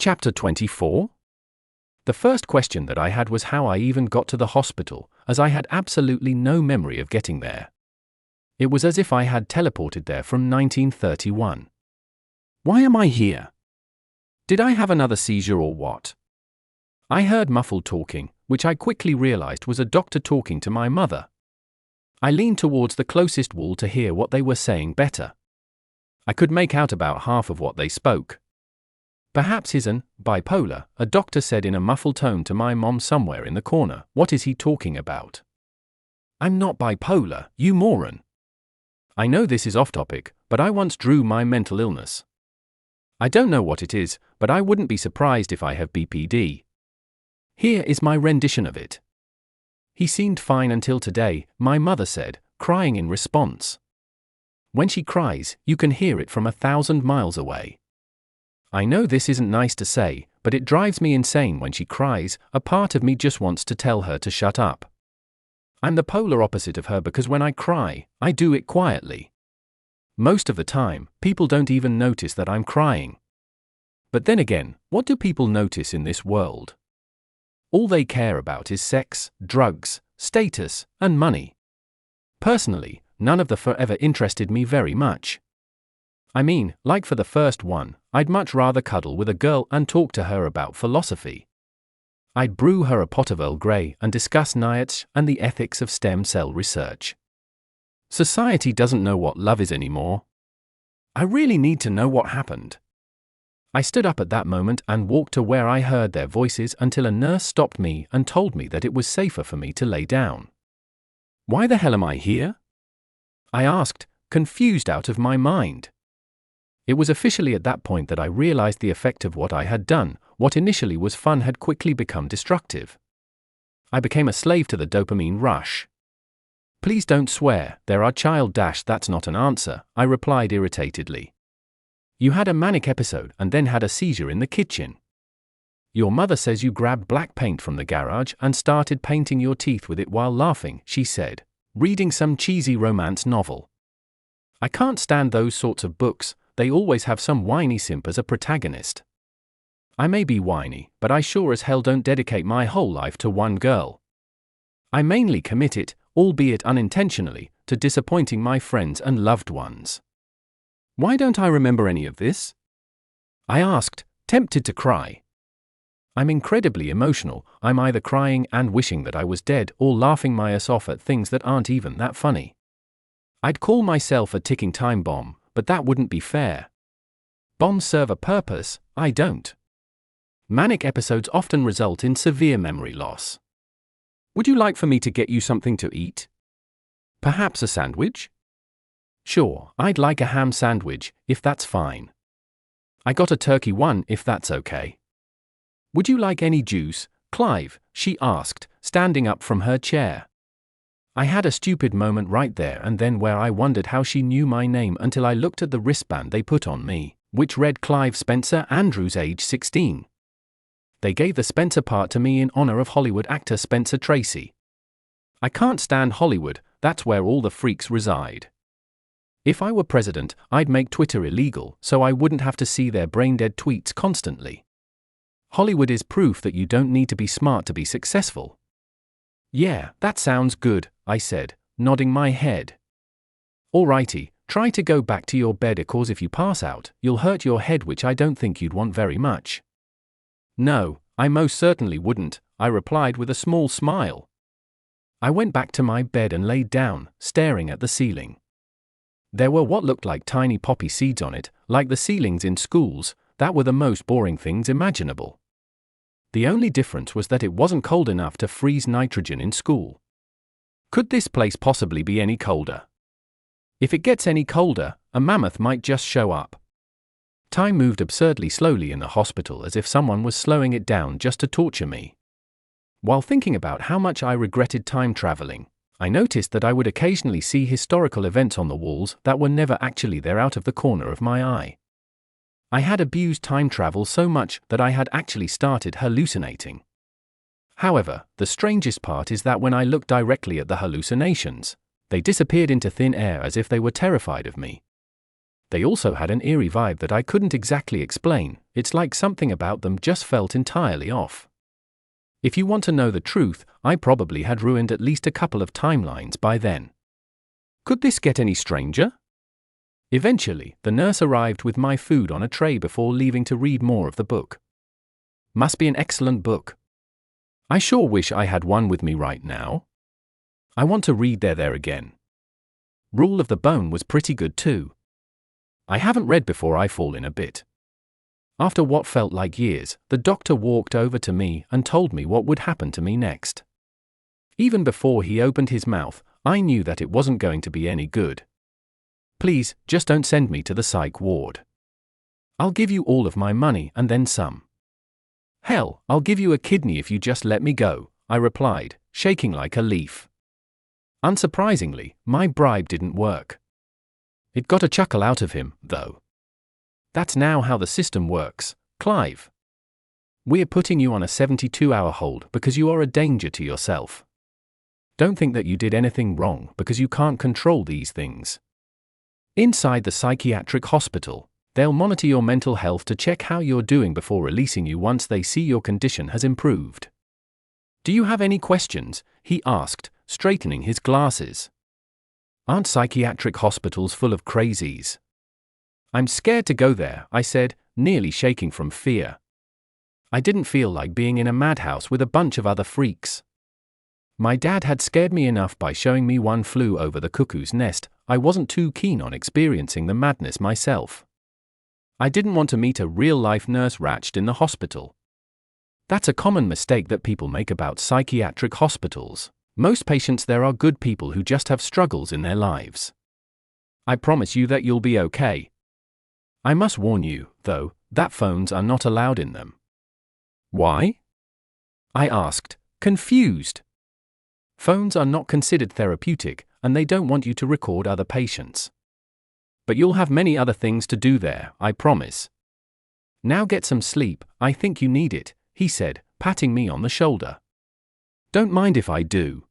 Chapter 24? The first question that I had was how I even got to the hospital, as I had absolutely no memory of getting there. It was as if I had teleported there from 1931. Why am I here? Did I have another seizure or what? I heard muffled talking, which I quickly realized was a doctor talking to my mother. I leaned towards the closest wall to hear what they were saying better. I could make out about half of what they spoke. Perhaps he's bipolar, a doctor said in a muffled tone to my mom somewhere in the corner. What is he talking about? I'm not bipolar, you moron. I know this is off topic, but I once drew my mental illness. I don't know what it is, but I wouldn't be surprised if I have BPD. Here is my rendition of it. He seemed fine until today, my mother said, crying in response. When she cries, you can hear it from 1,000 miles away. I know this isn't nice to say, but it drives me insane when she cries. A part of me just wants to tell her to shut up. I'm the polar opposite of her because when I cry, I do it quietly. Most of the time, people don't even notice that I'm crying. But then again, what do people notice in this world? All they care about is sex, drugs, status, and money. Personally, none of the forever interested me very much. I mean, like for the first one, I'd much rather cuddle with a girl and talk to her about philosophy. I'd brew her a pot of Earl Grey and discuss Nietzsche and the ethics of stem cell research. Society doesn't know what love is anymore. I really need to know what happened. I stood up at that moment and walked to where I heard their voices until a nurse stopped me and told me that it was safer for me to lay down. Why the hell am I here? I asked, confused out of my mind. It was officially at that point that I realized the effect of what I had done. What initially was fun had quickly become destructive. I became a slave to the dopamine rush. Please don't swear, there are child - that's not an answer, I replied irritatedly. You had a manic episode and then had a seizure in the kitchen. Your mother says you grabbed black paint from the garage and started painting your teeth with it while laughing, she said, reading some cheesy romance novel. I can't stand those sorts of books, they always have some whiny simp as a protagonist. I may be whiny, but I sure as hell don't dedicate my whole life to one girl. I mainly commit it, albeit unintentionally, to disappointing my friends and loved ones. Why don't I remember any of this? I asked, tempted to cry. I'm incredibly emotional. I'm either crying and wishing that I was dead or laughing my ass off at things that aren't even that funny. I'd call myself a ticking time bomb, but that wouldn't be fair. Bombs serve a purpose, I don't. Manic episodes often result in severe memory loss. Would you like for me to get you something to eat? Perhaps a sandwich? Sure, I'd like a ham sandwich, if that's fine. I got a turkey one, if that's okay. Would you like any juice, Clive? She asked, standing up from her chair. I had a stupid moment right there and then where I wondered how she knew my name until I looked at the wristband they put on me, which read Clive Spencer Andrews, age 16. They gave the Spencer part to me in honor of Hollywood actor Spencer Tracy. I can't stand Hollywood, that's where all the freaks reside. If I were president, I'd make Twitter illegal so I wouldn't have to see their brain-dead tweets constantly. Hollywood is proof that you don't need to be smart to be successful. Yeah, that sounds good, I said, nodding my head. Alrighty, try to go back to your bed because if you pass out, you'll hurt your head, which I don't think you'd want very much. No, I most certainly wouldn't, I replied with a small smile. I went back to my bed and laid down, staring at the ceiling. There were what looked like tiny poppy seeds on it, like the ceilings in schools, that were the most boring things imaginable. The only difference was that it wasn't cold enough to freeze nitrogen in school. Could this place possibly be any colder? If it gets any colder, a mammoth might just show up. Time moved absurdly slowly in the hospital as if someone was slowing it down just to torture me. While thinking about how much I regretted time traveling, I noticed that I would occasionally see historical events on the walls that were never actually there out of the corner of my eye. I had abused time travel so much that I had actually started hallucinating. However, the strangest part is that when I looked directly at the hallucinations, they disappeared into thin air as if they were terrified of me. They also had an eerie vibe that I couldn't exactly explain. It's like something about them just felt entirely off. If you want to know the truth, I probably had ruined at least a couple of timelines by then. Could this get any stranger? Eventually, the nurse arrived with my food on a tray before leaving to read more of the book. Must be an excellent book. I sure wish I had one with me right now. I want to read there again. Rule of the Bone was pretty good too. I haven't read before I fall in a bit. After what felt like years, the doctor walked over to me and told me what would happen to me next. Even before he opened his mouth, I knew that it wasn't going to be any good. Please, just don't send me to the psych ward. I'll give you all of my money and then some. Hell, I'll give you a kidney if you just let me go, I replied, shaking like a leaf. Unsurprisingly, my bribe didn't work. It got a chuckle out of him, though. That's now how the system works, Clive. We're putting you on a 72-hour hold because you are a danger to yourself. Don't think that you did anything wrong because you can't control these things. Inside the psychiatric hospital, they'll monitor your mental health to check how you're doing before releasing you once they see your condition has improved. Do you have any questions? He asked, straightening his glasses. Aren't psychiatric hospitals full of crazies? I'm scared to go there, I said, nearly shaking from fear. I didn't feel like being in a madhouse with a bunch of other freaks. My dad had scared me enough by showing me One Flew Over the Cuckoo's Nest. I wasn't too keen on experiencing the madness myself. I didn't want to meet a real-life nurse ratched in the hospital. That's a common mistake that people make about psychiatric hospitals. Most patients there are good people who just have struggles in their lives. I promise you that you'll be okay. I must warn you, though, that phones are not allowed in them. Why? I asked, confused. Phones are not considered therapeutic, and they don't want you to record other patients. But you'll have many other things to do there, I promise. Now get some sleep, I think you need it, he said, patting me on the shoulder. Don't mind if I do.